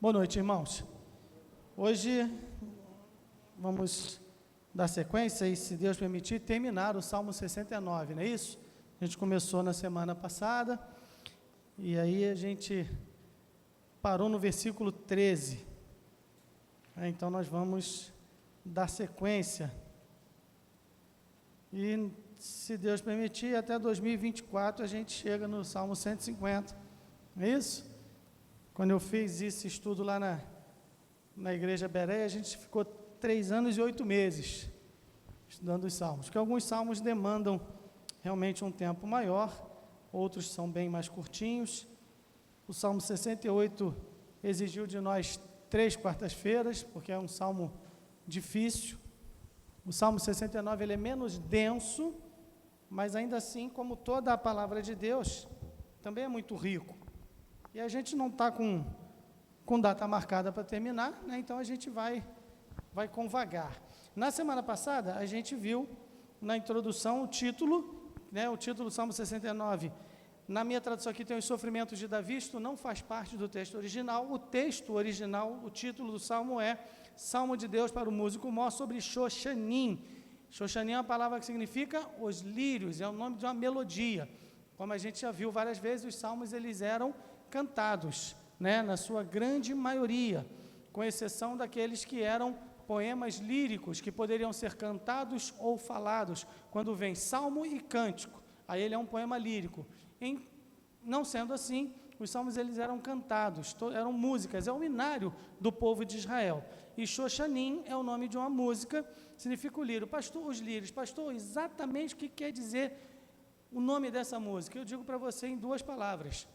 Boa noite, irmãos. Hoje vamos dar sequência e, se Deus permitir, terminar o Salmo 69, não é isso? A gente começou na semana passada e aí a gente parou no versículo 13. Então nós vamos dar sequência e, se Deus permitir, até 2024 a gente chega no Salmo 150, não é isso? Quando eu fiz esse estudo lá na Igreja Bereia, a gente ficou 3 anos e 8 meses estudando os salmos, porque alguns salmos demandam realmente um tempo maior, outros são bem mais curtinhos. O Salmo 68 exigiu de nós 3 quartas-feiras, porque é um salmo difícil. O Salmo 69 ele é menos denso, mas ainda assim, como toda a palavra de Deus, também é muito rico. E a gente não está com data marcada para terminar, né? Então a gente vai com vagar. Na semana passada, a gente viu na introdução o título, né? O título do Salmo 69. Na minha tradução aqui tem os sofrimentos de Davi, isto não faz parte do texto original. O texto original, o título do Salmo é Salmo de Deus para o músico mó sobre Xoshanim. Xoshanim é uma palavra que significa os lírios, é o nome de uma melodia. Como a gente já viu várias vezes, os salmos eles eram cantados, né, na sua grande maioria, com exceção daqueles que eram poemas líricos, que poderiam ser cantados ou falados, quando vem salmo e cântico, aí ele é um poema lírico. Não sendo assim, os salmos eles eram cantados, eram músicas, é o hinário do povo de Israel. E Xoshanim é o nome de uma música, significa o lírio. Pastor, os lírios, pastor, exatamente o que quer dizer o nome dessa música? Eu digo para você em 2 palavras: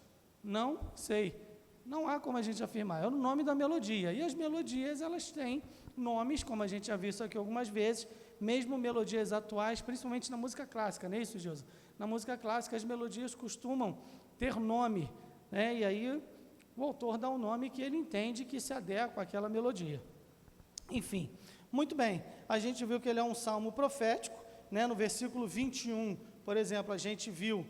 não sei. Não há como a gente afirmar, é o nome da melodia. E as melodias, elas têm nomes, como a gente já viu isso aqui algumas vezes, mesmo melodias atuais, principalmente na música clássica, não é isso, Gilson? Na música clássica, as melodias costumam ter nome, né? E aí o autor dá um nome que ele entende que se adequa àquela melodia. Enfim, muito bem, a gente viu que ele é um salmo profético, né? No versículo 21, por exemplo, a gente viu,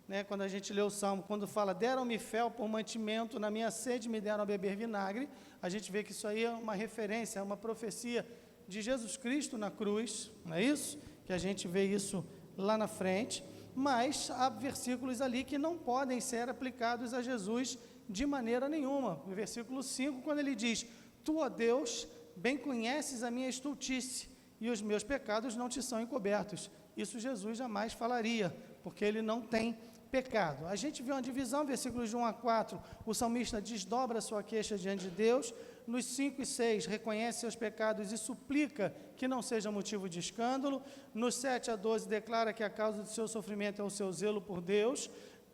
né, quando a gente lê o Salmo, quando fala, deram-me fel por mantimento, na minha sede me deram a beber vinagre, a gente vê que isso aí é uma referência, é uma profecia de Jesus Cristo na cruz, não é isso? Que a gente vê isso lá na frente, mas há versículos ali que não podem ser aplicados a Jesus de maneira nenhuma. No versículo 5, quando ele diz, tu, ó Deus, bem conheces a minha estultice, e os meus pecados não te são encobertos. Isso Jesus jamais falaria, porque ele não tem pecado. A gente vê uma divisão, versículos de 1 a 4, o salmista desdobra sua queixa diante de Deus, nos 5 e 6 reconhece seus pecados e suplica que não seja motivo de escândalo, nos 7 a 12 declara que a causa do seu sofrimento é o seu zelo por Deus,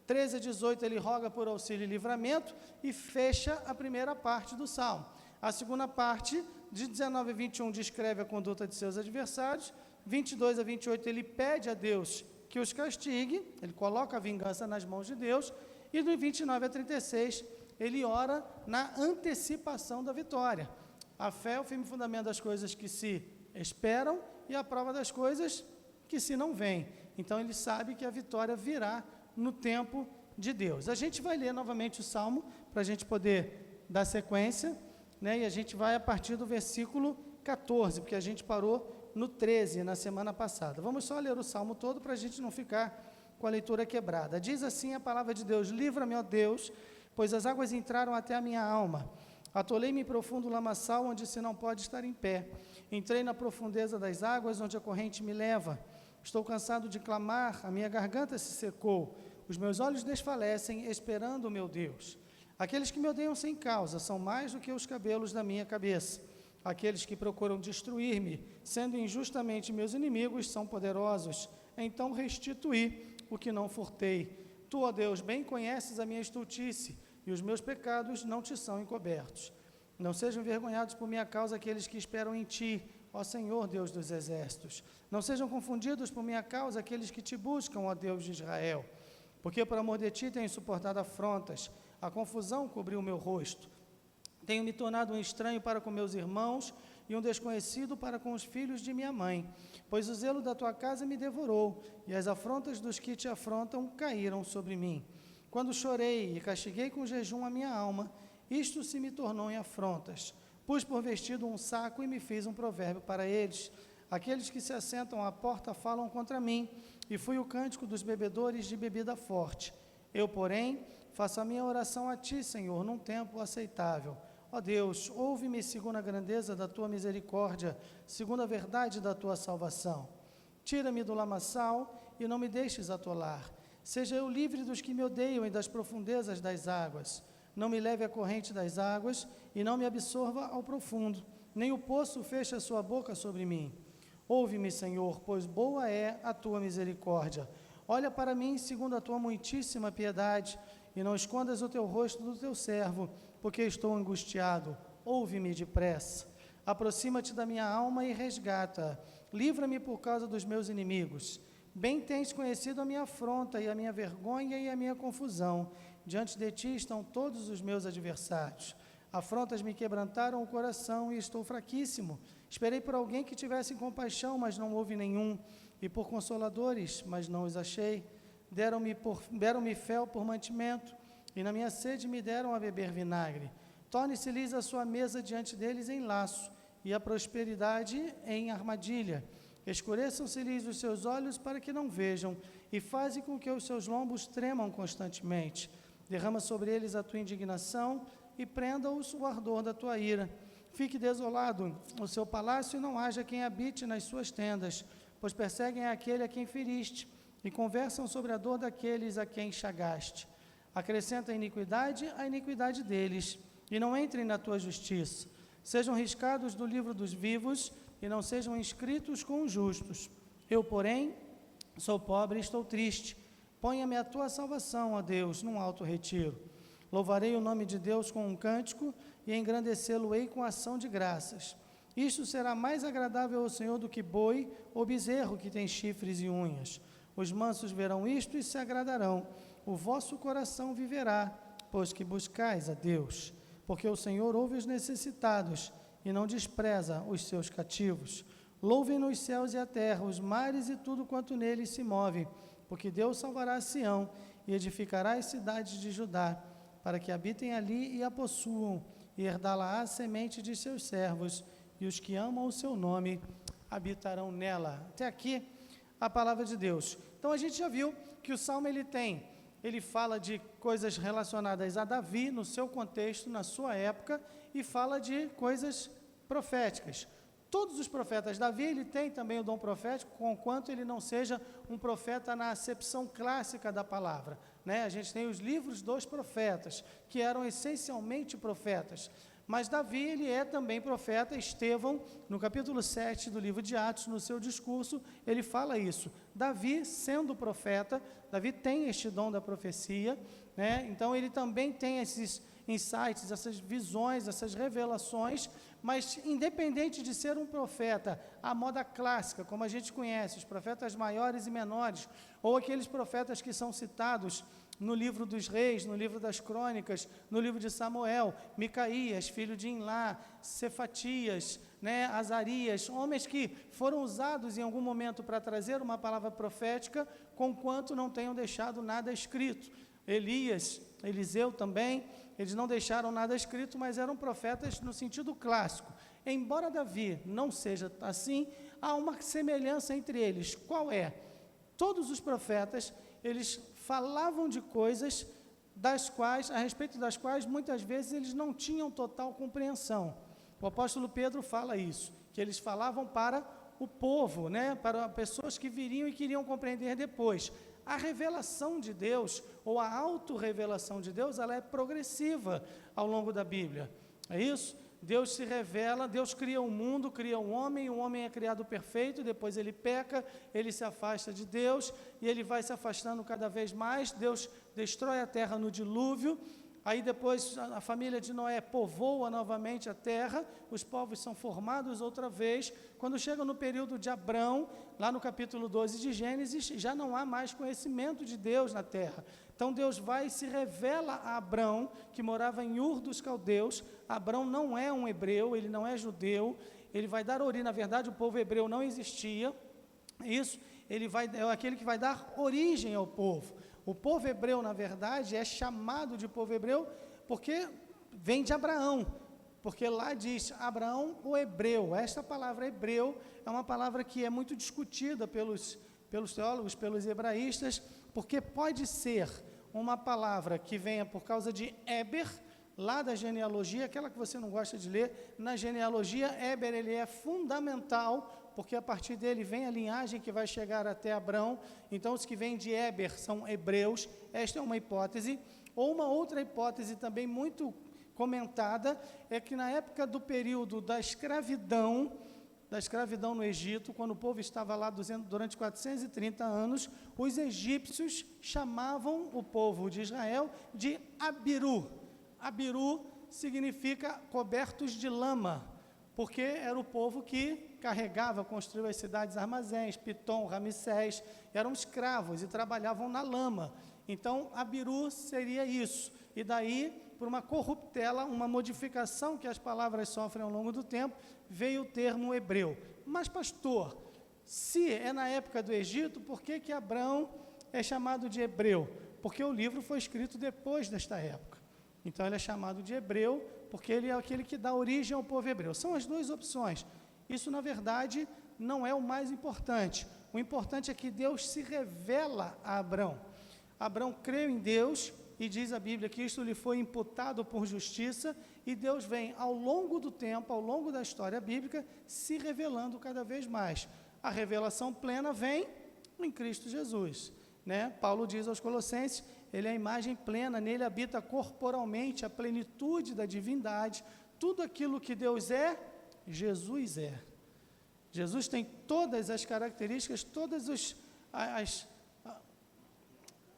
13 a 18 ele roga por auxílio e livramento e fecha a primeira parte do salmo. A segunda parte, de 19 a 21, descreve a conduta de seus adversários, 22 a 28 ele pede a Deus que os castigue, ele coloca a vingança nas mãos de Deus, e do 29 a 36, ele ora na antecipação da vitória. A fé é o firme fundamento das coisas que se esperam e a prova das coisas que se não veem. Então ele sabe que a vitória virá no tempo de Deus. A gente vai ler novamente o Salmo, para a gente poder dar sequência, né? E a gente vai a partir do versículo 14, porque a gente parou no 13, na semana passada. Vamos só ler o Salmo todo para a gente não ficar com a leitura quebrada. Diz assim a palavra de Deus, livra-me, ó Deus, pois as águas entraram até a minha alma. Atolei-me em profundo lamaçal, onde se não pode estar em pé. Entrei na profundeza das águas, onde a corrente me leva. Estou cansado de clamar, a minha garganta se secou. Os meus olhos desfalecem, esperando o meu Deus. Aqueles que me odeiam sem causa são mais do que os cabelos da minha cabeça. Aqueles que procuram destruir-me, sendo injustamente meus inimigos, são poderosos. Então restituí o que não furtei. Tu, ó Deus, bem conheces a minha estultice, e os meus pecados não te são encobertos. Não sejam envergonhados por minha causa aqueles que esperam em ti, ó Senhor, Deus dos exércitos. Não sejam confundidos por minha causa aqueles que te buscam, ó Deus de Israel. Porque por amor de ti tenho suportado afrontas, a confusão cobriu o meu rosto. Tenho me tornado um estranho para com meus irmãos e um desconhecido para com os filhos de minha mãe, pois o zelo da tua casa me devorou, e as afrontas dos que te afrontam caíram sobre mim. Quando chorei e castiguei com jejum a minha alma, Isto se me tornou em afrontas. Pus por vestido um saco e me fiz um provérbio para eles. Aqueles que se assentam à porta falam contra mim, e fui o cântico dos bebedores de bebida forte. Eu, porém, faço a minha oração a ti, Senhor, num tempo aceitável. Ó Deus, ouve-me segundo a grandeza da tua misericórdia, segundo a verdade da tua salvação. Tira-me do lamaçal e não me deixes atolar. Seja eu livre dos que me odeiam e das profundezas das águas. Não me leve à corrente das águas e não me absorva ao profundo. Nem o poço feche a sua boca sobre mim. Ouve-me, Senhor, pois boa é a tua misericórdia. Olha para mim segundo a tua muitíssima piedade e não escondas o teu rosto do teu servo, porque estou angustiado. Ouve-me depressa. Aproxima-te da minha alma e resgata. Livra-me por causa dos meus inimigos. Bem tens conhecido a minha afronta e a minha vergonha e a minha confusão. Diante de ti estão todos os meus adversários. Afrontas me quebrantaram o coração e estou fraquíssimo. Esperei por alguém que tivesse compaixão, mas não houve nenhum, e por consoladores, mas não os achei. Deram-me fel por mantimento, e na minha sede me deram a beber vinagre. Torne-se-lhes a sua mesa diante deles em laço, e a prosperidade em armadilha. Escureçam-se-lhes os seus olhos para que não vejam, e faze com que os seus lombos tremam constantemente. Derrama sobre eles a tua indignação, e prenda-os o ardor da tua ira. Fique desolado o seu palácio e não haja quem habite nas suas tendas, pois perseguem aquele a quem feriste e conversam sobre a dor daqueles a quem chagaste. Acrescenta a iniquidade deles e não entrem na tua justiça. Sejam riscados do livro dos vivos e não sejam inscritos com os justos. Eu, porém, sou pobre e estou triste. Ponha-me a tua salvação, ó Deus, num alto retiro. Louvarei o nome de Deus com um cântico e engrandecê-lo-ei com ação de graças. Isto será mais agradável ao Senhor do que boi ou bezerro que tem chifres e unhas. Os mansos verão isto e se agradarão. O vosso coração viverá, pois que buscais a Deus. Porque o Senhor ouve os necessitados e não despreza os seus cativos. Louvem-no os céus e a terra, os mares e tudo quanto neles se move, porque Deus salvará Sião e edificará as cidades de Judá, para que habitem ali e a possuam, e herdá-la a semente de seus servos, e os que amam o seu nome habitarão nela. Até aqui a palavra de Deus. Então a gente já viu que o Salmo ele fala de coisas relacionadas a Davi, no seu contexto, na sua época, e fala de coisas proféticas. Todos os profetas, Davi, ele tem também o dom profético, conquanto ele não seja um profeta na acepção clássica da palavra, né? A gente tem os livros dos profetas, que eram essencialmente profetas, mas Davi, ele é também profeta. Estevão, no capítulo 7 do livro de Atos, no seu discurso, ele fala isso. Davi, sendo profeta, Davi tem este dom da profecia, né? Então ele também tem esses insights, essas visões, essas revelações, mas independente de ser um profeta à moda clássica, como a gente conhece, os profetas maiores e menores, ou aqueles profetas que são citados no livro dos reis, no livro das crônicas, no livro de Samuel, Micaías, filho de Imlá, Cefatias, né, Azarias, homens que foram usados em algum momento para trazer uma palavra profética, conquanto não tenham deixado nada escrito. Elias, Eliseu também, eles não deixaram nada escrito, mas eram profetas no sentido clássico. Embora Davi não seja assim, há uma semelhança entre eles. Qual é? Todos os profetas, eles falavam de coisas a respeito das quais muitas vezes eles não tinham total compreensão. O apóstolo Pedro fala isso, que eles falavam para o povo, né, para pessoas que viriam e queriam compreender depois. A revelação de Deus, ou a autorrevelação de Deus, ela é progressiva ao longo da Bíblia. É isso? Deus se revela, Deus cria o mundo, cria o homem é criado perfeito, depois ele peca, ele se afasta de Deus, e ele vai se afastando cada vez mais. Deus destrói a terra no dilúvio, aí depois a família de Noé povoa novamente a terra, os povos são formados outra vez. Quando chega no período de Abrão, lá no capítulo 12 de Gênesis, já não há mais conhecimento de Deus na terra. Então Deus vai e se revela a Abrão, que morava em Ur dos Caldeus. Abrão não é um hebreu, ele não é judeu, ele vai dar origem, na verdade o povo hebreu não existia, isso, é aquele que vai dar origem ao povo. O povo hebreu, na verdade, é chamado de povo hebreu porque vem de Abraão, porque lá diz Abraão o hebreu. Esta palavra hebreu é uma palavra que é muito discutida pelos teólogos, pelos hebraístas, porque pode ser uma palavra que venha por causa de Éber, lá da genealogia, aquela que você não gosta de ler. Na genealogia, Éber ele é fundamental, porque a partir dele vem a linhagem que vai chegar até Abrão. Então, os que vêm de Éber são hebreus. Esta é uma hipótese. Ou uma outra hipótese também muito comentada, é que na época do período da escravidão no Egito, quando o povo estava lá durante 430 anos, os egípcios chamavam o povo de Israel de Abiru. Abiru significa cobertos de lama, porque era o povo que carregava, construiu as cidades armazéns, Pitom, Ramsés, eram escravos e trabalhavam na lama. Então, Abiru seria isso. E daí, por uma corruptela, uma modificação que as palavras sofrem ao longo do tempo, veio o termo hebreu. Mas, pastor, se é na época do Egito, por que Abrão é chamado de hebreu? Porque o livro foi escrito depois desta época. Então, ele é chamado de hebreu, porque ele é aquele que dá origem ao povo hebreu. São as duas opções. Isso, na verdade, não é o mais importante. O importante é que Deus se revela a Abrão. Abrão creu em Deus, e diz a Bíblia que isto lhe foi imputado por justiça, e Deus vem, ao longo do tempo, ao longo da história bíblica, se revelando cada vez mais. A revelação plena vem em Cristo Jesus, né? Paulo diz aos Colossenses, ele é a imagem plena, nele habita corporalmente a plenitude da divindade, tudo aquilo que Deus é, Jesus é. Jesus tem todas as características, todos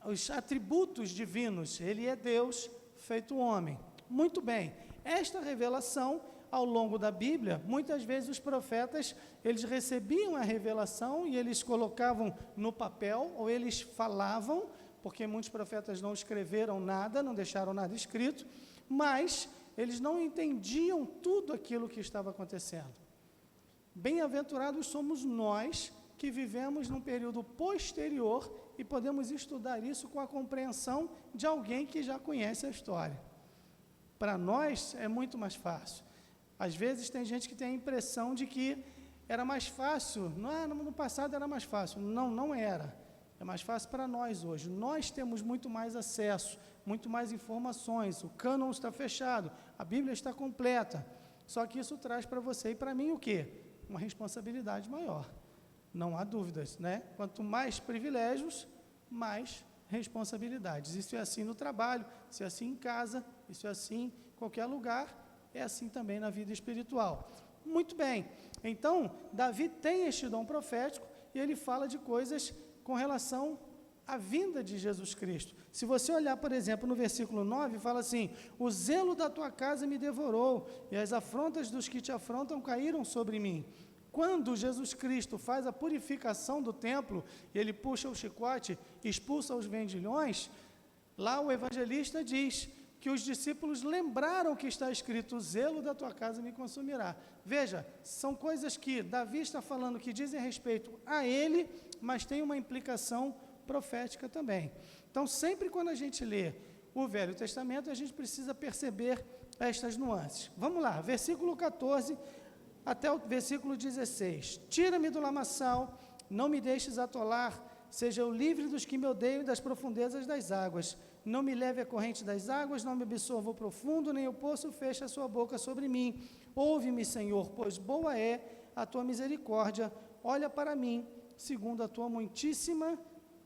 os atributos divinos. Ele é Deus feito homem. Muito bem, esta revelação, ao longo da Bíblia, muitas vezes os profetas, eles recebiam a revelação e eles colocavam no papel, ou eles falavam, porque muitos profetas não escreveram nada, não deixaram nada escrito, mas eles não entendiam tudo aquilo que estava acontecendo. Bem-aventurados somos nós que vivemos num período posterior e podemos estudar isso com a compreensão de alguém que já conhece a história. Para nós é muito mais fácil. Às vezes tem gente que tem a impressão de que era mais fácil, no passado era mais fácil. Não, não era. É mais fácil para nós hoje. Nós temos muito mais acesso, muito mais informações. O cânon está fechado, a Bíblia está completa. Só que isso traz para você e para mim o quê? Uma responsabilidade maior. Não há dúvidas, né? Quanto mais privilégios, mais responsabilidades. Isso é assim no trabalho, isso é assim em casa, isso é assim em qualquer lugar, é assim também na vida espiritual. Muito bem, então, Davi tem este dom profético e ele fala de coisas com relação à vinda de Jesus Cristo. Se você olhar, por exemplo, no versículo 9, fala assim, o zelo da tua casa me devorou e as afrontas dos que te afrontam caíram sobre mim. Quando Jesus Cristo faz a purificação do templo, e ele puxa o chicote, expulsa os vendilhões, lá o evangelista diz que os discípulos lembraram que está escrito, o zelo da tua casa me consumirá. Veja, são coisas que Davi está falando que dizem respeito a ele, mas tem uma implicação profética também. Então, sempre quando a gente lê o Velho Testamento, a gente precisa perceber estas nuances. Vamos lá, versículo 14 até o versículo 16. Tira-me do lamaçal, não me deixes atolar, seja eu livre dos que me odeiam e das profundezas das águas. Não me leve à corrente das águas, não me absorva o profundo, nem o poço feche a sua boca sobre mim. Ouve-me, Senhor, pois boa é a tua misericórdia. Olha para mim, segundo a tua muitíssima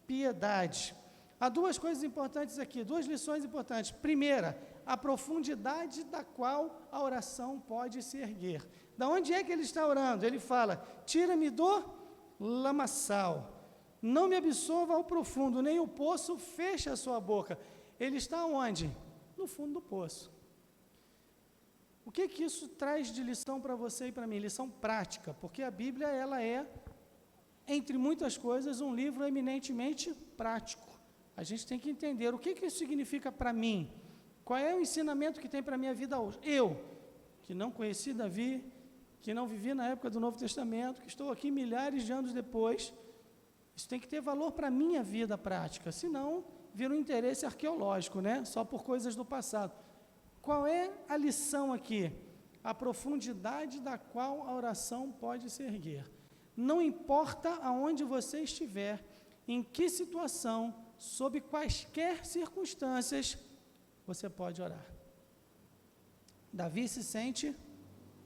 piedade. Há duas coisas importantes aqui, duas lições importantes. Primeira, a profundidade da qual a oração pode se erguer. Da onde é que ele está orando? Ele fala, tira-me do lamaçal, não me absorva ao profundo, nem o poço feche a sua boca. Ele está onde? No fundo do poço. O que isso traz de lição para você e para mim? Lição prática, porque a Bíblia, ela é, entre muitas coisas, um livro eminentemente prático. A gente tem que entender o que isso significa para mim. Qual é o ensinamento que tem para a minha vida hoje? Eu, que não conheci Davi, que não vivi na época do Novo Testamento, que estou aqui milhares de anos depois, isso tem que ter valor para a minha vida prática, senão vira um interesse arqueológico, né? Só por coisas do passado. Qual é a lição aqui? A profundidade da qual a oração pode se erguer. Não importa aonde você estiver, em que situação, sob quaisquer circunstâncias, você pode orar. Davi se sente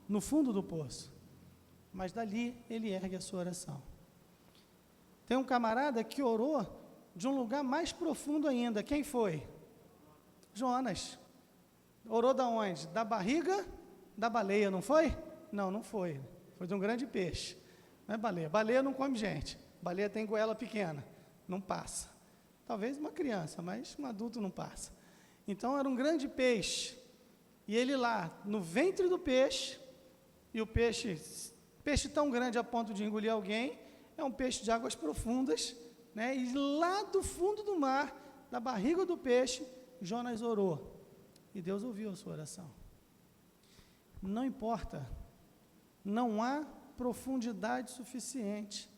no fundo do poço, mas dali ele ergue a sua oração. Tem um camarada que orou de um lugar mais profundo ainda. Quem foi? Jonas. Orou da onde? Da barriga da baleia, não foi? Não, não foi. Foi de um grande peixe. Não é baleia. Baleia não come gente. Baleia tem goela pequena. Não passa. Talvez uma criança, mas um adulto não passa. Então era um grande peixe. E ele lá, no ventre do peixe, e o peixe tão grande a ponto de engolir alguém, é um peixe de águas profundas, né? E lá do fundo do mar, da barriga do peixe, Jonas orou. E Deus ouviu a sua oração. Não importa, não há profundidade suficiente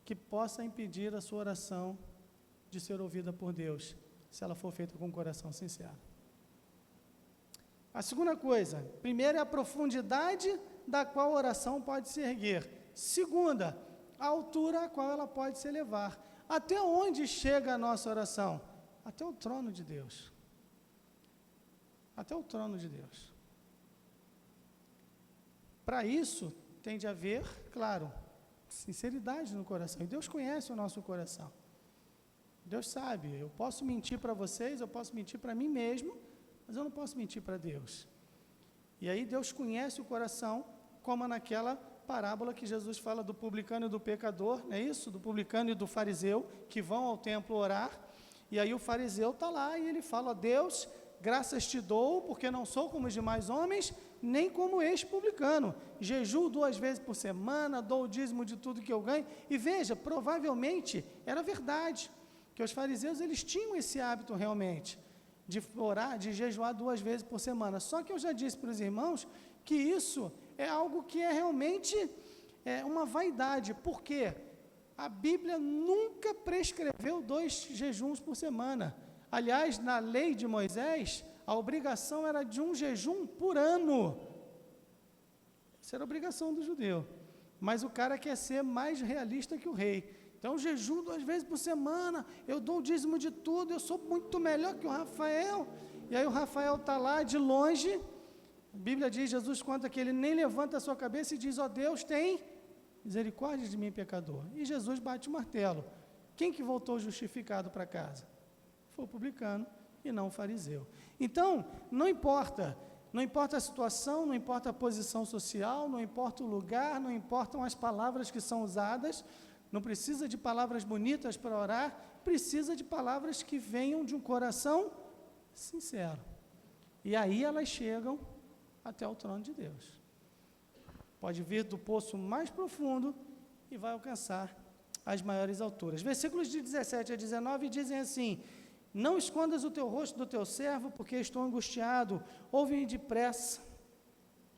que possa impedir a sua oração de ser ouvida por Deus, se ela for feita com o coração sincero. A segunda coisa, primeiro é a profundidade da qual a oração pode se erguer. Segunda, a altura a qual ela pode se elevar. Até onde chega a nossa oração? Até o trono de Deus. Até o trono de Deus. Para isso, tem de haver, claro, sinceridade no coração. E Deus conhece o nosso coração. Deus sabe, eu posso mentir para vocês, eu posso mentir para mim mesmo, mas eu não posso mentir para Deus. E aí Deus conhece o coração, como naquela parábola que Jesus fala do publicano e do pecador, não é isso? Do publicano e do fariseu, que vão ao templo orar, e aí o fariseu está lá e ele fala: Deus, graças te dou, porque não sou como os demais homens, nem como este publicano. Jejuo 2 vezes por semana, dou o dízimo de tudo que eu ganho. E veja, provavelmente era verdade, que os fariseus eles tinham esse hábito realmente, de orar, de jejuar 2 vezes por semana. Só que eu já disse para os irmãos que isso é algo que é realmente uma vaidade. Por quê? A Bíblia nunca prescreveu 2 jejuns por semana. Aliás, na lei de Moisés, a obrigação era de um jejum por ano. Essa era a obrigação do judeu. Mas o cara quer ser mais realista que o rei. Então, eu jejuo 2 vezes por semana, eu dou o dízimo de tudo, eu sou muito melhor que o Rafael. E aí o Rafael está lá de longe. A Bíblia diz, Jesus conta que ele nem levanta a sua cabeça e diz: ó Deus, tem misericórdia de mim, pecador. E Jesus bate o martelo. Quem que voltou justificado para casa? Foi o publicano e não o fariseu. Então, não importa a situação, não importa a posição social, não importa o lugar, não importam as palavras que são usadas, não precisa de palavras bonitas para orar, precisa de palavras que venham de um coração sincero. E aí elas chegam até o trono de Deus. Pode vir do poço mais profundo e vai alcançar as maiores alturas. Versículos de 17 a 19 dizem assim: não escondas o teu rosto do teu servo, porque estou angustiado, ouve-me depressa.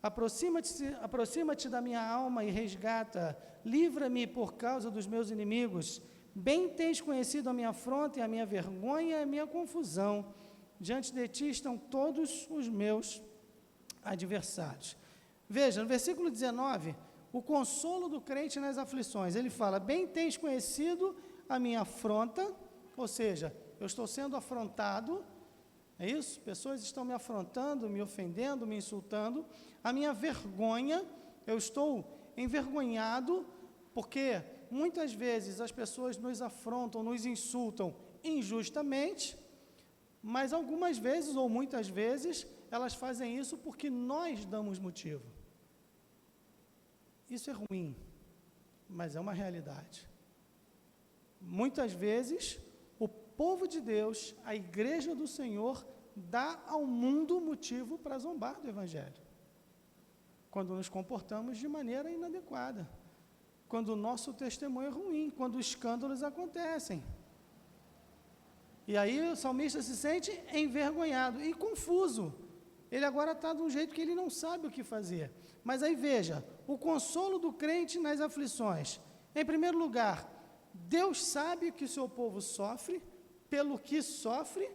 Aproxima-te da minha alma e resgata, livra-me por causa dos meus inimigos. Bem tens conhecido a minha afronta e a minha vergonha e a minha confusão. Diante de ti estão todos os meus adversários. Veja, no versículo 19, o consolo do crente nas aflições. Ele fala: bem tens conhecido a minha afronta, ou seja, eu estou sendo afrontado, é isso? Pessoas estão me afrontando, me ofendendo, me insultando. A minha vergonha, eu estou envergonhado, porque muitas vezes as pessoas nos afrontam, nos insultam injustamente, mas algumas vezes, ou muitas vezes, elas fazem isso porque nós damos motivo. Isso é ruim, mas é uma realidade. Muitas vezes, o povo de Deus, a igreja do Senhor, dá ao mundo motivo para zombar do Evangelho. Quando nos comportamos de maneira inadequada, quando o nosso testemunho é ruim, quando escândalos acontecem. E aí o salmista se sente envergonhado e confuso. Ele agora está de um jeito que ele não sabe o que fazer. Mas aí veja, o consolo do crente nas aflições. Em primeiro lugar, Deus sabe o que o seu povo sofre, pelo que sofre,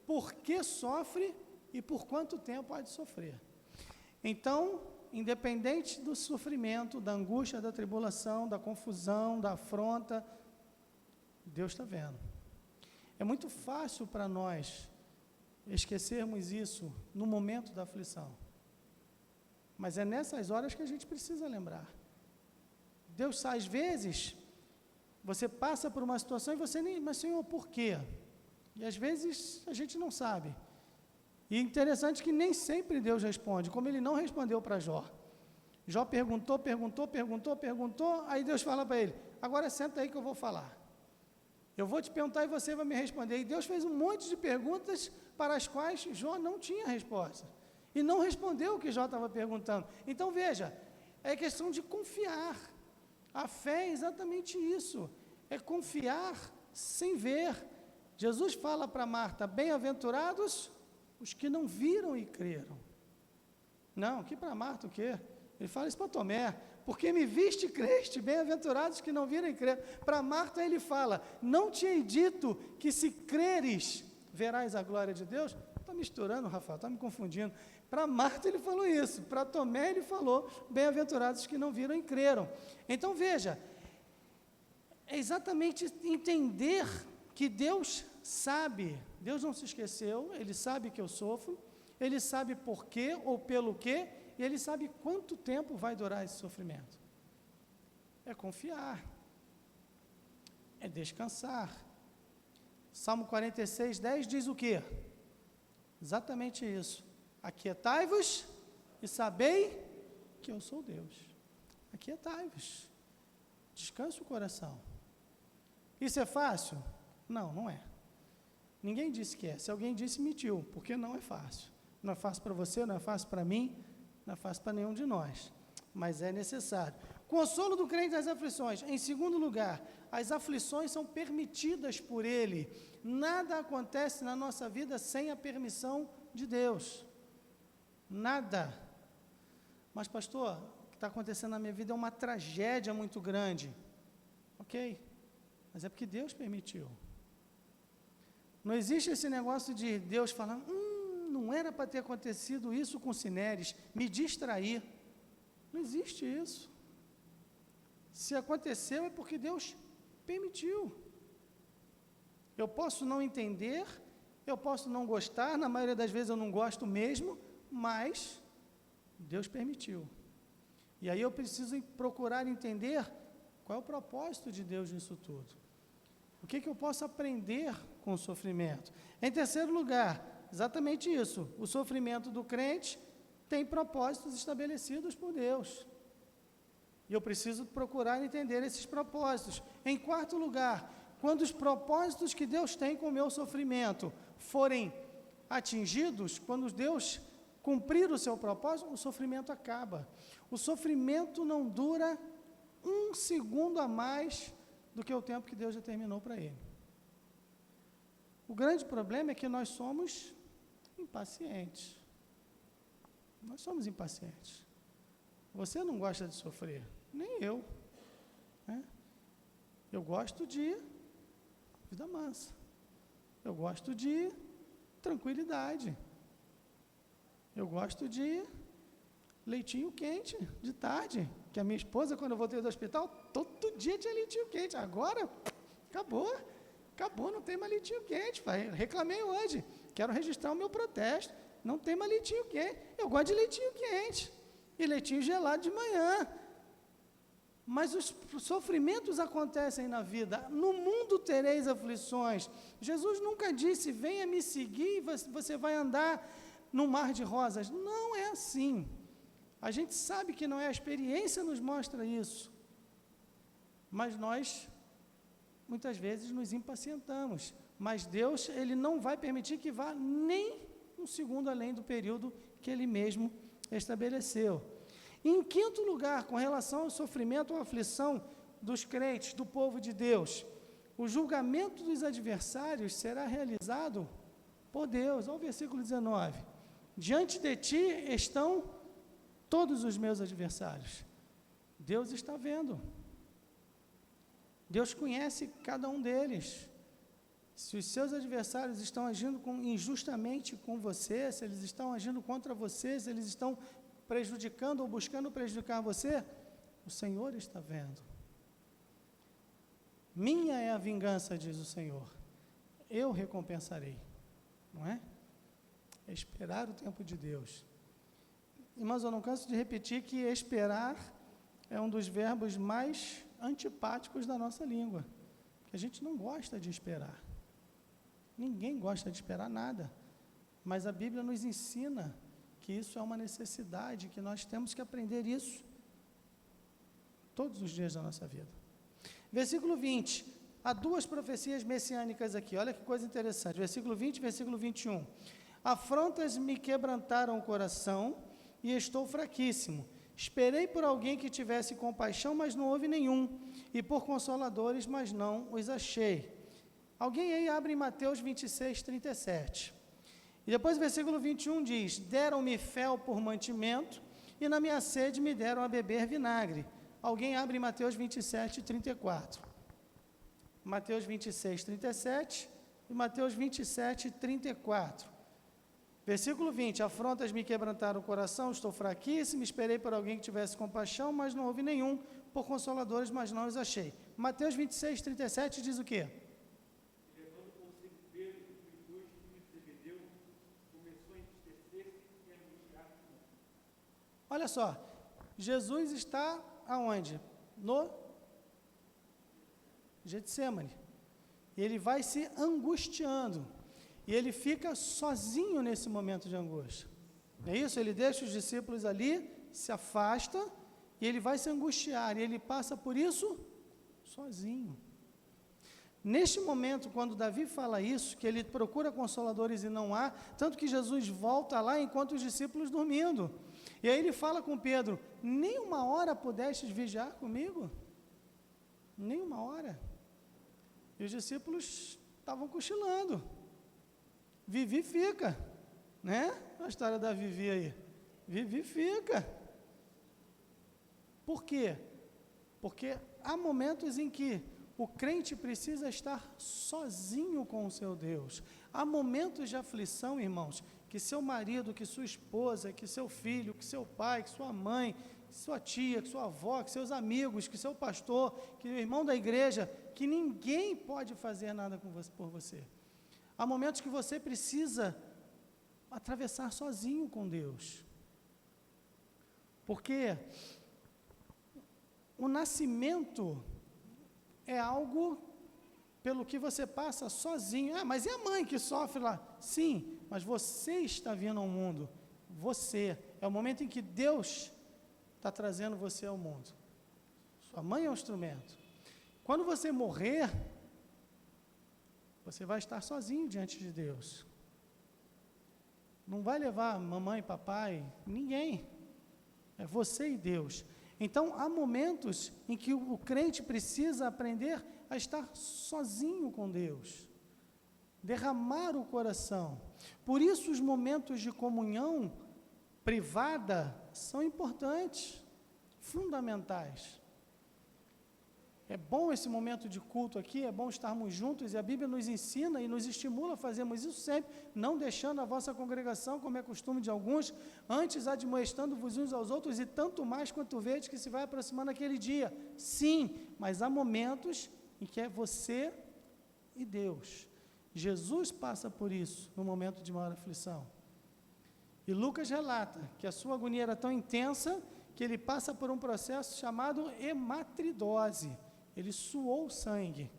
por que sofre e por quanto tempo há de sofrer. Então, independente do sofrimento, da angústia, da tribulação, da confusão, da afronta, Deus está vendo. É muito fácil para nós esquecermos isso no momento da aflição. Mas é nessas horas que a gente precisa lembrar. Deus, às vezes, você passa por uma situação e você nem, mas Senhor, por quê? E às vezes a gente não sabe. E interessante que nem sempre Deus responde, como Ele não respondeu para Jó. Jó perguntou, aí Deus fala para ele, agora senta aí que eu vou falar. Eu vou te perguntar e você vai me responder. E Deus fez um monte de perguntas para as quais Jó não tinha resposta. E não respondeu o que Jó estava perguntando. Então veja, é questão de confiar. A fé é exatamente isso, é confiar sem ver. Jesus fala para Marta, bem-aventurados os que não viram e creram. Não, que para Marta o quê? Ele fala isso para Tomé, porque me viste e creste, bem-aventurados que não viram e creram. Para Marta ele fala, não te hei dito que se creres, verás a glória de Deus? Está misturando, Rafael, está me confundindo. Para Marta ele falou isso, para Tomé ele falou, bem-aventurados que não viram e creram. Então veja, é exatamente entender que Deus sabe, Deus não se esqueceu, Ele sabe que eu sofro, Ele sabe por quê ou pelo quê, e Ele sabe quanto tempo vai durar esse sofrimento. É confiar, é descansar. Salmo 46, 10 diz o quê? Exatamente isso. Aquietai-vos e sabei que eu sou Deus. Aquietai-vos. Descansa o coração. Isso é fácil? Não, não é. Ninguém disse que é. Se alguém disse, mentiu, porque não é fácil. Não é fácil para você, não é fácil para mim, não é fácil para nenhum de nós. Mas é necessário. Consolo do crente das aflições. Em segundo lugar, as aflições são permitidas por Ele. Nada acontece na nossa vida sem a permissão de Deus. Nada. Mas, pastor, o que está acontecendo na minha vida é uma tragédia muito grande. Ok, mas é porque Deus permitiu. Não existe esse negócio de Deus falando, não era para ter acontecido isso com Cineres, me distrair. Não existe isso. Se aconteceu é porque Deus permitiu. Eu posso não entender, eu posso não gostar, na maioria das vezes eu não gosto mesmo, mas Deus permitiu. E aí eu preciso procurar entender qual é o propósito de Deus nisso tudo. O que eu posso aprender com o sofrimento? Em terceiro lugar, exatamente isso, o sofrimento do crente tem propósitos estabelecidos por Deus. E eu preciso procurar entender esses propósitos. Em quarto lugar, quando os propósitos que Deus tem com o meu sofrimento forem atingidos, quando Deus cumprir o seu propósito, o sofrimento acaba. O sofrimento não dura um segundo a mais do que o tempo que Deus determinou para ele. O grande problema é que nós somos impacientes. Nós somos impacientes. Você não gosta de sofrer, nem eu. Né? Eu gosto de vida mansa. Eu gosto de tranquilidade. Eu gosto de leitinho quente, de tarde. Que a minha esposa, quando eu voltei do hospital, todo dia tinha leitinho quente. Agora, acabou, não tem mais leitinho quente. Reclamei hoje, quero registrar o meu protesto. Não tem mais leitinho quente. Eu gosto de leitinho quente e leitinho gelado de manhã. Mas os sofrimentos acontecem na vida. No mundo tereis aflições. Jesus nunca disse, venha me seguir e você vai andar no mar de rosas. Não é assim. A gente sabe que não é, a experiência nos mostra isso. Mas nós, muitas vezes, nos impacientamos. Mas Deus, Ele não vai permitir que vá nem um segundo além do período que Ele mesmo estabeleceu. Em quinto lugar, com relação ao sofrimento ou aflição dos crentes, do povo de Deus, o julgamento dos adversários será realizado por Deus. Olha o versículo 19. Diante de ti estão todos os meus adversários. Deus está vendo. Deus conhece cada um deles. Se os seus adversários estão agindo injustamente com você, se eles estão agindo contra você, se eles estão prejudicando ou buscando prejudicar você, o Senhor está vendo. Minha é a vingança, diz o Senhor. Eu recompensarei. Não é? É esperar o tempo de Deus. Irmãos, eu não canso de repetir que esperar é um dos verbos mais antipáticos da nossa língua. Porque a gente não gosta de esperar. Ninguém gosta de esperar nada. Mas a Bíblia nos ensina que isso é uma necessidade, que nós temos que aprender isso todos os dias da nossa vida. Versículo 20. Há duas profecias messiânicas aqui. Olha que coisa interessante. Versículo 20 e versículo 21. Afrontas me quebrantaram o coração e estou fraquíssimo. Esperei por alguém que tivesse compaixão, mas não houve nenhum. E por consoladores, mas não os achei. Alguém aí abre em Mateus 26, 37. E depois o versículo 21 diz: deram-me fel por mantimento, e na minha sede me deram a beber vinagre. Alguém abre em Mateus 27, 34. Mateus 26, 37 e Mateus 27, 34. Versículo 20, afrontas me quebrantaram o coração, estou fraquíssimo, esperei por alguém que tivesse compaixão, mas não houve nenhum, por consoladores, mas não os achei. Mateus 26, 37 diz o quê? Olha só, Jesus está aonde? No Getsêmani. E ele vai se angustiando. E ele fica sozinho nesse momento de angústia. É isso? Ele deixa os discípulos ali, se afasta, e ele vai se angustiar. E ele passa por isso sozinho. Neste momento, quando Davi fala isso, que ele procura consoladores e não há, tanto que Jesus volta lá enquanto os discípulos dormindo. E aí ele fala com Pedro: nem uma hora pudestes vigiar comigo? Nem uma hora. E os discípulos estavam cochilando. Vivi fica, né? A história da Vivi aí. Vivi fica. Por quê? Porque há momentos em que o crente precisa estar sozinho com o seu Deus. Há momentos de aflição, irmãos, que seu marido, que sua esposa, que seu filho, que seu pai, que sua mãe, que sua tia, que sua avó, que seus amigos, que seu pastor, que o irmão da igreja, que ninguém pode fazer nada por você. Há momentos que você precisa atravessar sozinho com Deus. Porque o nascimento é algo pelo que você passa sozinho. Ah, mas e a mãe que sofre lá? Sim, mas você está vindo ao mundo. Você. É o momento em que Deus está trazendo você ao mundo. Sua mãe é um instrumento. Quando você morrer, você vai estar sozinho diante de Deus. Não vai levar mamãe, papai, ninguém. É você e Deus. Então, há momentos em que o crente precisa aprender a estar sozinho com Deus. Derramar o coração. Por isso, os momentos de comunhão privada são importantes, fundamentais. É bom esse momento de culto aqui, é bom estarmos juntos, e a Bíblia nos ensina e nos estimula a fazermos isso sempre, não deixando a vossa congregação, como é costume de alguns, antes admoestando-vos uns aos outros, e tanto mais quanto vedes que se vai aproximando aquele dia. Sim, mas há momentos em que é você e Deus. Jesus passa por isso no momento de maior aflição. E Lucas relata que a sua agonia era tão intensa que ele passa por um processo chamado hematridose. Ele suou sangue.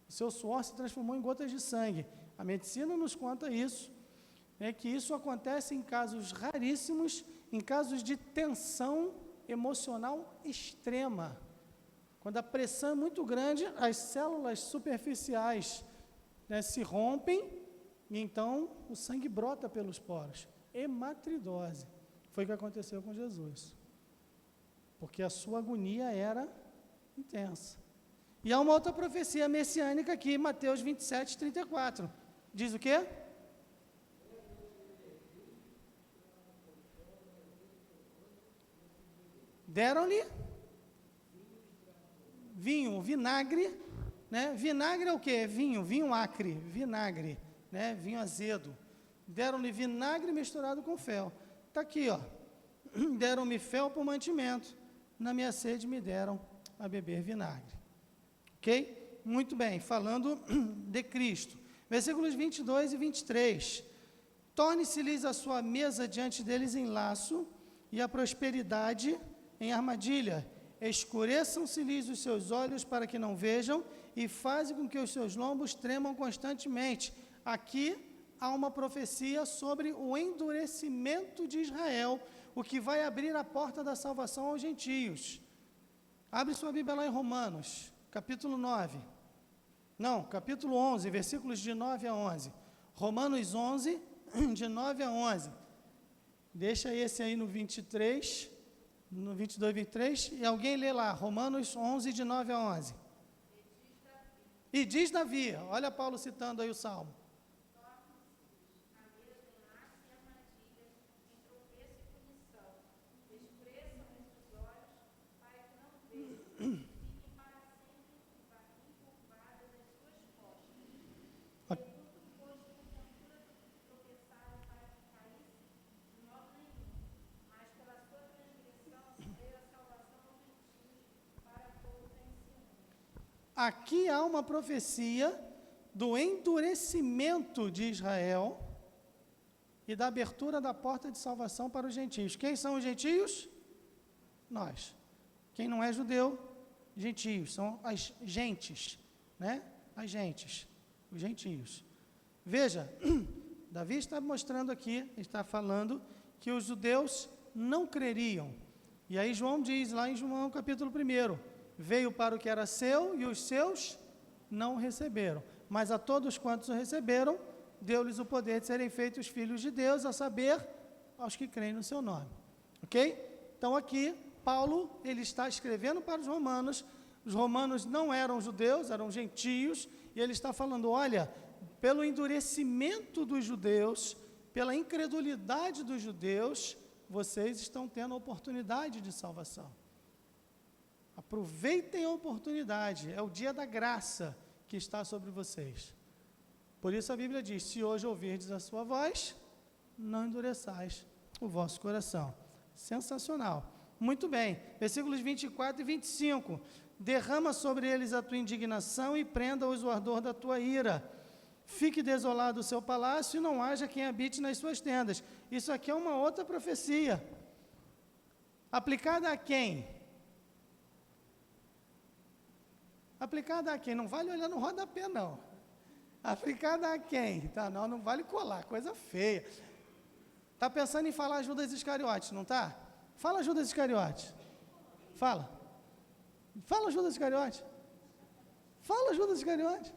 O seu suor se transformou em gotas de sangue. A medicina nos conta isso, né, que isso acontece em casos raríssimos, em casos de tensão emocional extrema. Quando a pressão é muito grande, as células superficiais, né, se rompem e então o sangue brota pelos poros. Hematridose. Foi o que aconteceu com Jesus. Porque a sua agonia era intensa. E há uma outra profecia messiânica aqui, Mateus 27, 34. Diz o quê? Deram-lhe vinho, vinagre, né? Vinagre é o quê? É vinho acre, vinagre, né? Vinho azedo. Deram-lhe vinagre misturado com fel. Está aqui, ó. Deram-me fel por mantimento. Na minha sede me deram a beber vinagre. Ok? Muito bem, falando de Cristo. Versículos 22 e 23. Torne-se-lhes a sua mesa diante deles em laço, e a prosperidade em armadilha. Escureçam-se-lhes os seus olhos para que não vejam, e fazem com que os seus lombos tremam constantemente. Aqui há uma profecia sobre o endurecimento de Israel, o que vai abrir a porta da salvação aos gentios. Abre sua Bíblia lá em Romanos, capítulo 9. Não, capítulo 11, versículos de 9 a 11. Romanos 11, de 9 a 11. Deixa esse aí no 23, no 22 e 23, e alguém lê lá, Romanos 11, de 9 a 11. E diz Davi, olha Paulo citando aí o Salmo. Aqui há uma profecia do endurecimento de Israel e da abertura da porta de salvação para os gentios. Quem são os gentios? Nós. Quem não é judeu, gentios, são as gentes, né? As gentes, os gentios. Veja, Davi está mostrando aqui, está falando que os judeus não creriam. E aí João diz lá em João capítulo 1, veio para o que era seu e os seus não receberam. Mas a todos quantos o receberam, deu-lhes o poder de serem feitos filhos de Deus, a saber, aos que creem no seu nome. Ok? Então aqui, Paulo, ele está escrevendo para os romanos não eram judeus, eram gentios, e ele está falando, olha, pelo endurecimento dos judeus, pela incredulidade dos judeus, vocês estão tendo a oportunidade de salvação. Aproveitem a oportunidade, é o dia da graça que está sobre vocês. Por isso a Bíblia diz, se hoje ouvirdes a sua voz, não endureçais o vosso coração. Sensacional. Muito bem, versículos 24 e 25. Derrama sobre eles a tua indignação e prenda-os o ardor da tua ira. Fique desolado o seu palácio e não haja quem habite nas suas tendas. Isso aqui é uma outra profecia. Aplicada a quem? Aplicada a quem? Não vale olhar no rodapé, não. Aplicada a quem? Tá, não vale colar, coisa feia. Está pensando em falar Judas Iscariotes, não está? Fala Judas Iscariotes. Fala. Fala Judas Iscariotes. Fala Judas Iscariotes.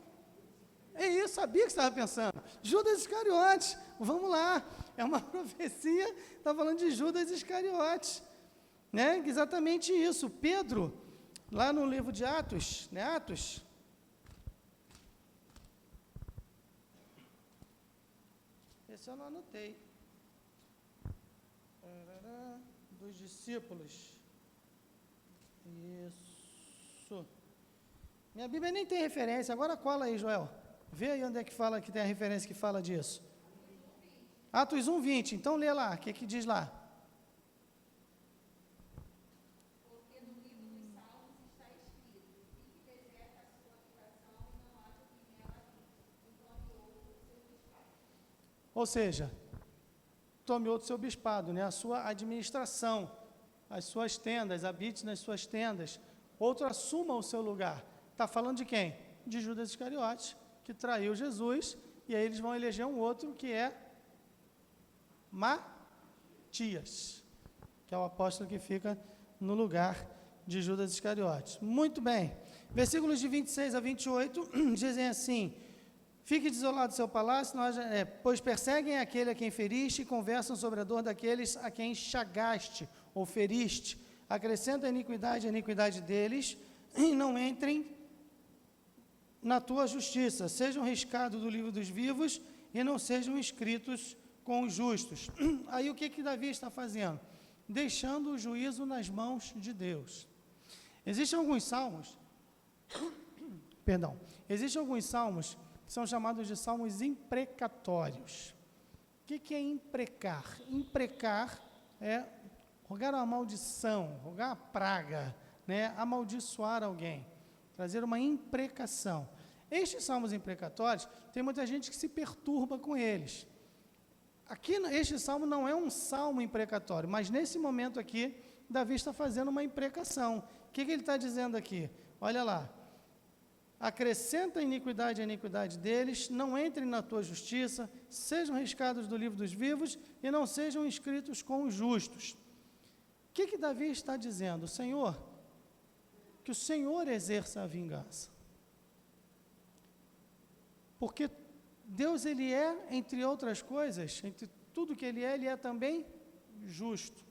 É isso, sabia que você estava pensando. Judas Iscariotes, vamos lá. É uma profecia, está falando de Judas Iscariotes. Né? Exatamente isso. Pedro, lá no livro de Atos, né? Atos. Esse eu não anotei. Dos discípulos. Isso. Minha Bíblia nem tem referência. Agora cola aí, Joel. Vê aí onde é que fala, que tem a referência que fala disso. Atos 1:20. Então lê lá. O que que diz lá? Porque no livro dos Salmos está escrito: fique deserta a sua habitação e não haja quem nela habite, e tome outro do seu bispado. Ou seja, tome outro seu bispado, né? A sua administração, as suas tendas, habite nas suas tendas. Outro assuma o seu lugar. Está falando de quem? De Judas Iscariotes, que traiu Jesus, e aí eles vão eleger um outro que é Matias, que é o apóstolo que fica no lugar de Judas Iscariotes. Muito bem. Versículos de 26 a 28 dizem assim: fique desolado do seu palácio, pois perseguem aquele a quem feriste e conversam sobre a dor daqueles a quem chagaste ou feriste. Acrescenta a iniquidade deles, e não entrem na tua justiça. Sejam riscados do livro dos vivos e não sejam escritos com os justos. Aí o que Davi está fazendo? Deixando o juízo nas mãos de Deus. Existem alguns salmos Perdão. Existem alguns salmos que são chamados de salmos imprecatórios. O que é imprecar? Imprecar é rogar uma maldição, rogar a praga, né? Amaldiçoar alguém, trazer uma imprecação. Estes salmos imprecatórios, tem muita gente que se perturba com eles. Aqui, este salmo não é um salmo imprecatório, mas nesse momento aqui, Davi está fazendo uma imprecação. O que ele está dizendo aqui? Olha lá. Acrescenta a iniquidade à iniquidade deles, não entrem na tua justiça, sejam riscados do livro dos vivos e não sejam inscritos com os justos. O que Davi está dizendo? Senhor, que o Senhor exerça a vingança. Porque Deus, ele é, entre outras coisas, entre tudo que ele é também justo.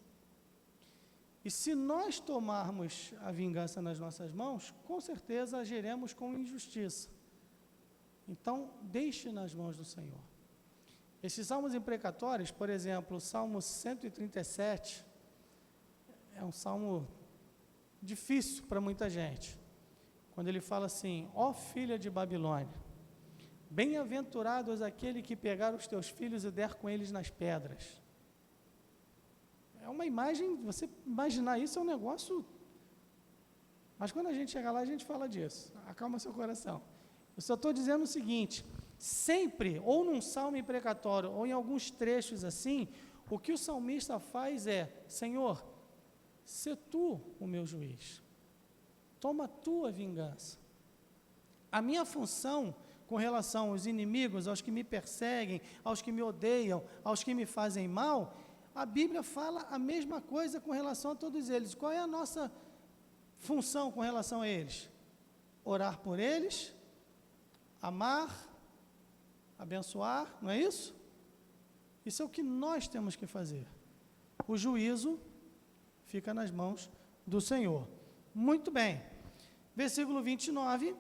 E se nós tomarmos a vingança nas nossas mãos, com certeza agiremos com injustiça. Então, deixe nas mãos do Senhor. Esses salmos imprecatórios, por exemplo, o Salmo 137, é um salmo difícil para muita gente. Quando ele fala assim, ó filha de Babilônia, bem-aventurados aquele que pegar os teus filhos e der com eles nas pedras. É uma imagem, você imaginar isso é um negócio... Mas quando a gente chegar lá, a gente fala disso. Acalma seu coração. Eu só estou dizendo o seguinte, sempre, ou num salmo imprecatório, ou em alguns trechos assim, o que o salmista faz é, Senhor, sê tu o meu juiz. Toma tu a vingança. A minha função com relação aos inimigos, aos que me perseguem, aos que me odeiam, aos que me fazem mal, a Bíblia fala a mesma coisa com relação a todos eles. Qual é a nossa função com relação a eles? Orar por eles, amar, abençoar, não é isso? Isso é o que nós temos que fazer. O juízo fica nas mãos do Senhor. Muito bem. Versículo 29,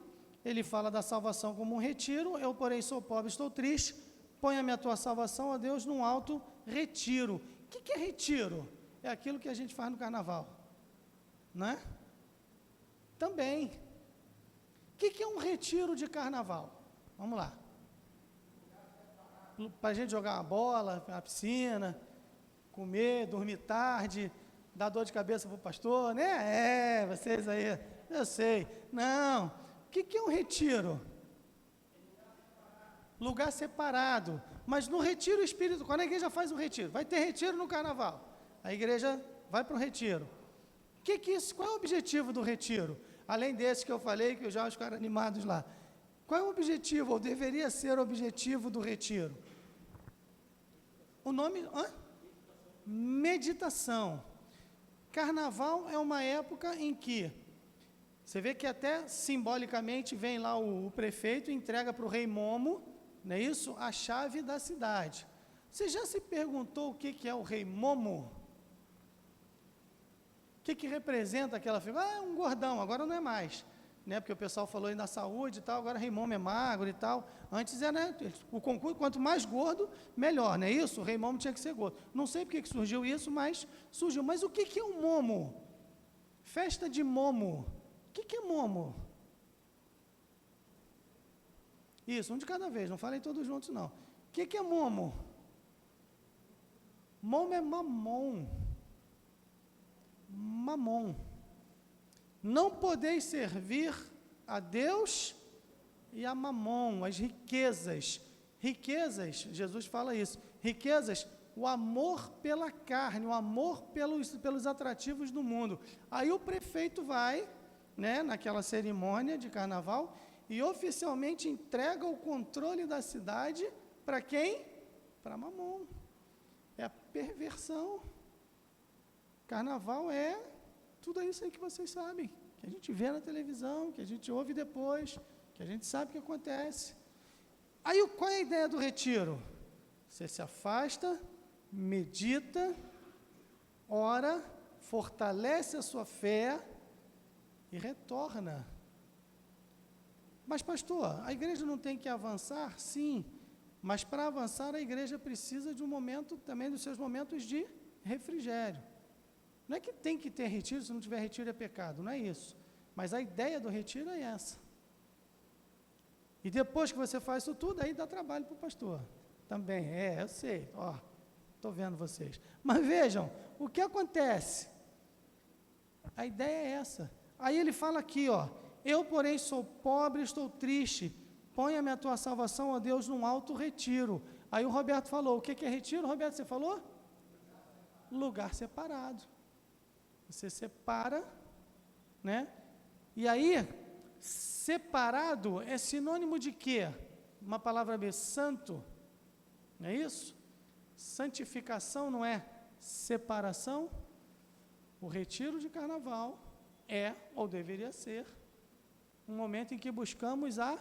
ele fala da salvação como um retiro. Eu, porém, sou pobre, estou triste. Ponha-me a tua salvação, ó Deus, num alto retiro. O que é retiro? É aquilo que a gente faz no carnaval, não é? Também. O que é um retiro de carnaval? Vamos lá. Para a gente jogar uma bola na piscina, comer, dormir tarde, dar dor de cabeça para o pastor, né? Vocês aí, eu sei. Não. O que é um retiro? Lugar separado. Mas no retiro espírita, quando a igreja faz um retiro, vai ter retiro no carnaval. A igreja vai para o retiro. Isso? Qual é o objetivo do retiro? Além desse que eu falei, que eu já ficaram animados lá. Qual é o objetivo, ou deveria ser o objetivo do retiro? O nome... Meditação. Carnaval é uma época em que, você vê que até simbolicamente vem lá o prefeito e entrega para o rei Momo, não é isso? A chave da cidade. Você já se perguntou o que é o rei Momo? O que representa aquela figura? É um gordão, agora não é mais. Né? Porque o pessoal falou aí na saúde e tal, agora rei Momo é magro e tal. Antes era, né? O concurso, quanto mais gordo, melhor, não é isso? O rei Momo tinha que ser gordo. Não sei porque que surgiu isso, mas surgiu. Mas o que é um Momo? Festa de Momo. O que é Momo? Isso, um de cada vez, não falem todos juntos, não. O que é Momo? Momo é mamon. Mamon. Não podeis servir a Deus e a mamon, as riquezas. Riquezas, Jesus fala isso. Riquezas, o amor pela carne, o amor pelos atrativos do mundo. Aí o prefeito vai, né, naquela cerimônia de carnaval, e oficialmente entrega o controle da cidade para quem? Para mamon. É a perversão. Carnaval é tudo isso aí que vocês sabem, que a gente vê na televisão, que a gente ouve depois, que a gente sabe o que acontece. Aí qual é a ideia do retiro? Você se afasta, medita, ora, fortalece a sua fé e retorna. Mas, pastor, a igreja não tem que avançar? Sim, mas para avançar a igreja precisa de um momento, também dos seus momentos de refrigério. Não é que tem que ter retiro, se não tiver retiro é pecado, não é isso. Mas a ideia do retiro é essa. E depois que você faz isso tudo, aí dá trabalho para o pastor. Também, eu sei, estou vendo vocês. Mas vejam, o que acontece? A ideia é essa. Aí ele fala aqui, eu, porém, sou pobre, estou triste. Ponha-me a tua salvação, ó Deus, num alto retiro. Aí o Roberto falou, o que é retiro, Roberto, você falou? Lugar separado. Você separa, né? E aí, separado é sinônimo de quê? Uma palavra bem, santo, não é isso? Santificação não é separação? O retiro de carnaval é, ou deveria ser, um momento em que buscamos a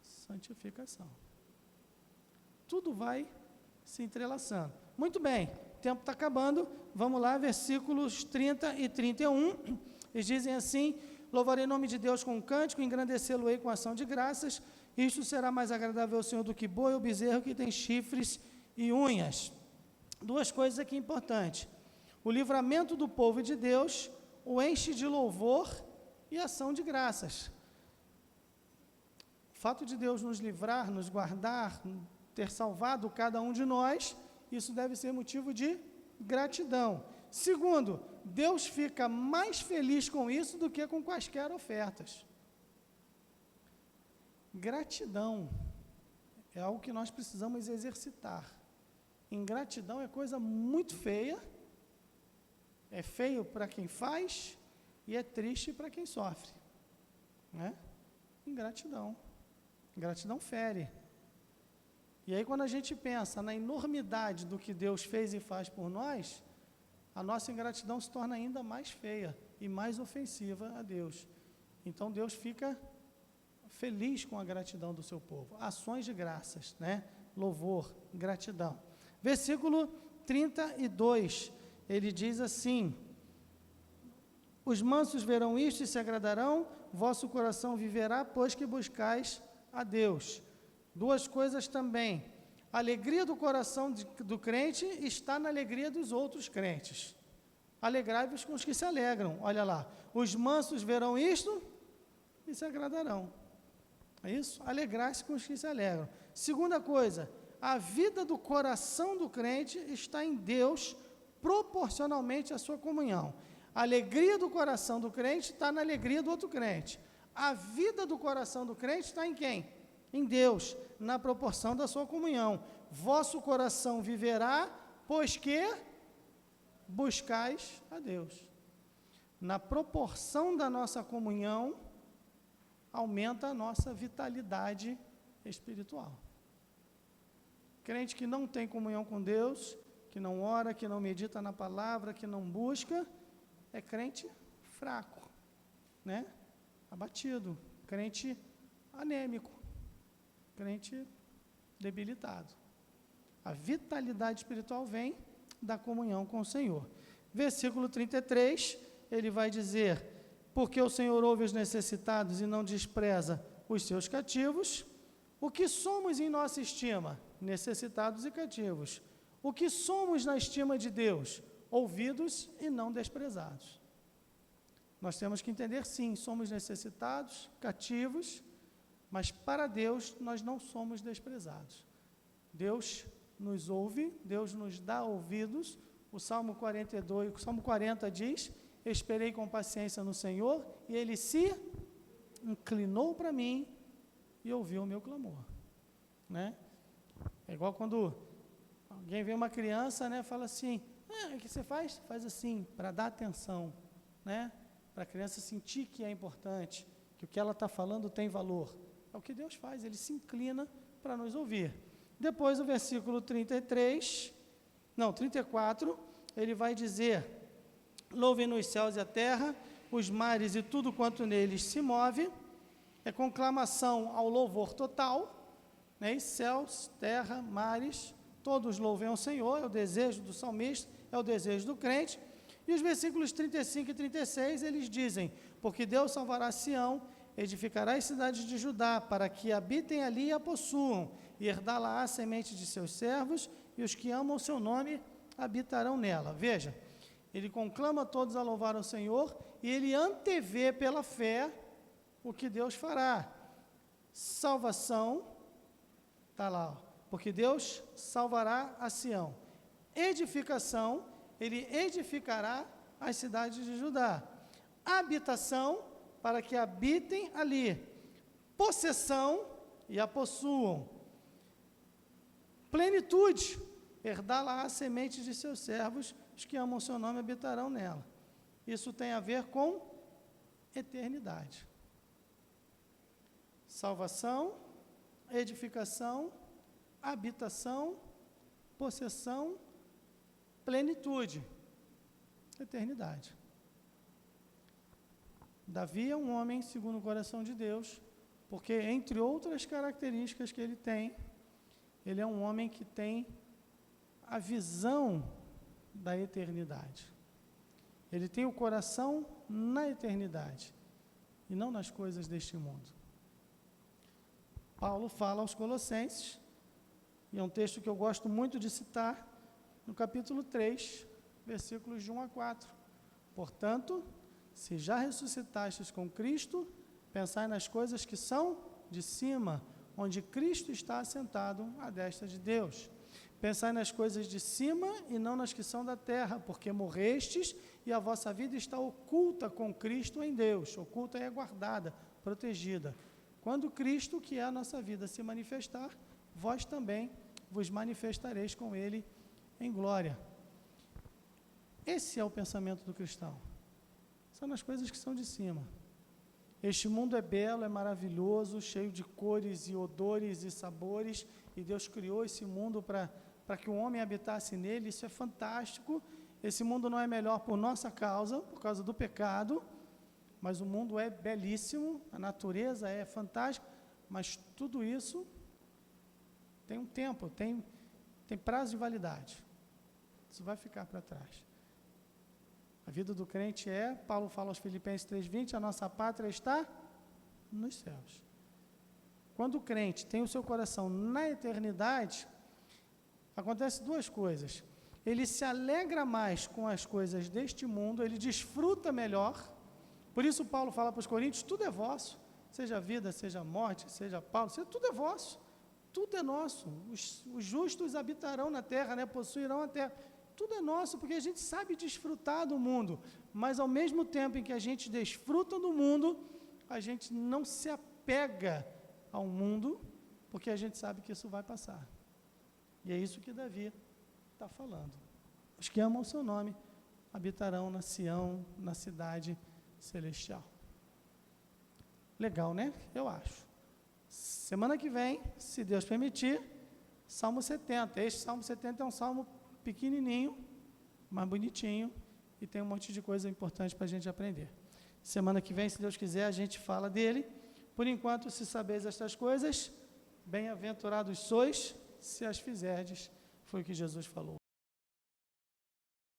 santificação. Tudo vai se entrelaçando. Muito bem, o tempo está acabando, vamos lá, versículos 30 e 31, eles dizem assim, louvarei o nome de Deus com um cântico, engrandecê-lo-ei com ação de graças, isto será mais agradável ao Senhor do que boi ou bezerro que tem chifres e unhas. Duas coisas aqui importantes, o livramento do povo de Deus o enche de louvor e ação de graças. O fato de Deus nos livrar, nos guardar, ter salvado cada um de nós, isso deve ser motivo de gratidão. Segundo, Deus fica mais feliz com isso do que com quaisquer ofertas. Gratidão é algo que nós precisamos exercitar. Ingratidão é coisa muito feia, é feio para quem faz e é triste para quem sofre, né? Ingratidão. Ingratidão fere. E aí, quando a gente pensa na enormidade do que Deus fez e faz por nós, a nossa ingratidão se torna ainda mais feia e mais ofensiva a Deus. Então, Deus fica feliz com a gratidão do seu povo. Ações de graças, né? Louvor, gratidão. Versículo 32, ele diz assim, os mansos verão isto e se agradarão, vosso coração viverá, pois que buscais a Deus. Duas coisas também, a alegria do coração do crente está na alegria dos outros crentes. Alegrai-vos com os que se alegram, olha lá, os mansos verão isto e se agradarão. É isso? Alegrar-se com os que se alegram. Segunda coisa, a vida do coração do crente está em Deus proporcionalmente à sua comunhão. A alegria do coração do crente está na alegria do outro crente. A vida do coração do crente está em quem? Em Deus, na proporção da sua comunhão. Vosso coração viverá, pois que buscais a Deus. Na proporção da nossa comunhão, aumenta a nossa vitalidade espiritual. Crente que não tem comunhão com Deus, que não ora, que não medita na palavra, que não busca, é crente fraco, né? Abatido, crente anêmico, crente debilitado. A vitalidade espiritual vem da comunhão com o Senhor. Versículo 33, ele vai dizer, porque o Senhor ouve os necessitados e não despreza os seus cativos. O que somos em nossa estima? Necessitados e cativos. O que somos na estima de Deus? Ouvidos e não desprezados. Nós temos que entender, sim, somos necessitados, cativos, mas para Deus nós não somos desprezados. Deus nos ouve, Deus nos dá ouvidos. O Salmo 42, o Salmo 40 diz, esperei com paciência no Senhor, e Ele se inclinou para mim e ouviu o meu clamor, né? É igual quando alguém vê uma criança, né, fala assim, o que você faz? Faz assim, para dar atenção, né? Para a criança sentir que é importante, que o que ela está falando tem valor. É o que Deus faz, Ele se inclina para nos ouvir. Depois o versículo 34, ele vai dizer, louvem nos céus e a terra, os mares e tudo quanto neles se move, é conclamação ao louvor total, né? E céus, terra, mares, todos louvem ao Senhor, é o desejo do salmista, é o desejo do crente. E os versículos 35 e 36, eles dizem, porque Deus salvará Sião, edificará as cidades de Judá, para que habitem ali e a possuam, e herdá-la a semente de seus servos, e os que amam o seu nome habitarão nela. Veja, ele conclama todos a louvar ao Senhor, e ele antevê pela fé o que Deus fará. Salvação, está lá, ó, porque Deus salvará a Sião. Edificação, ele edificará as cidades de Judá. Habitação, para que habitem ali. Possessão, e a possuam. Plenitude, herdá-la a semente de seus servos, os que amam seu nome habitarão nela. Isso tem a ver com eternidade. Salvação, edificação, habitação, possessão, plenitude, eternidade. Davi é um homem segundo o coração de Deus, porque, entre outras características que ele tem, ele é um homem que tem a visão da eternidade. Ele tem o coração na eternidade e não nas coisas deste mundo. Paulo fala aos Colossenses, e é um texto que eu gosto muito de citar, no capítulo 3, versículos de 1 a 4. Portanto, se já ressuscitastes com Cristo, pensai nas coisas que são de cima, onde Cristo está assentado à destra de Deus. Pensai nas coisas de cima e não nas que são da terra, porque morrestes e a vossa vida está oculta com Cristo em Deus. Oculta é guardada, protegida. Quando Cristo, que é a nossa vida, se manifestar, vós também vos manifestareis com Ele em glória. Esse é o pensamento do cristão. São nas coisas que são de cima. Este mundo é belo, é maravilhoso, cheio de cores e odores e sabores, e Deus criou esse mundo para que o homem habitasse nele. Isso é fantástico. Esse mundo não é melhor por nossa causa, por causa do pecado, mas o mundo é belíssimo, a natureza é fantástica, mas tudo isso tem um tempo, tem prazo de validade. Isso vai ficar para trás. A vida do crente Paulo fala aos Filipenses 3:20, a nossa pátria está nos céus. Quando o crente tem o seu coração na eternidade, acontece duas coisas. Ele se alegra mais com as coisas deste mundo, ele desfruta melhor. Por isso Paulo fala para os coríntios, tudo é vosso, seja vida, seja morte, seja Paulo, tudo é vosso, tudo é nosso. Os justos habitarão na terra, né, possuirão a terra. Tudo é nosso, porque a gente sabe desfrutar do mundo, mas ao mesmo tempo em que a gente desfruta do mundo, a gente não se apega ao mundo, porque a gente sabe que isso vai passar. E é isso que Davi está falando. Os que amam o seu nome habitarão na Sião, na cidade celestial. Legal, né? Eu acho. Semana que vem, se Deus permitir, Salmo 70. Este Salmo 70 é um salmo pequenininho, mas bonitinho, e tem um monte de coisa importante para a gente aprender. Semana que vem, se Deus quiser, a gente fala dele. Por enquanto, se sabeis estas coisas, bem-aventurados sois, se as fizerdes, foi o que Jesus falou.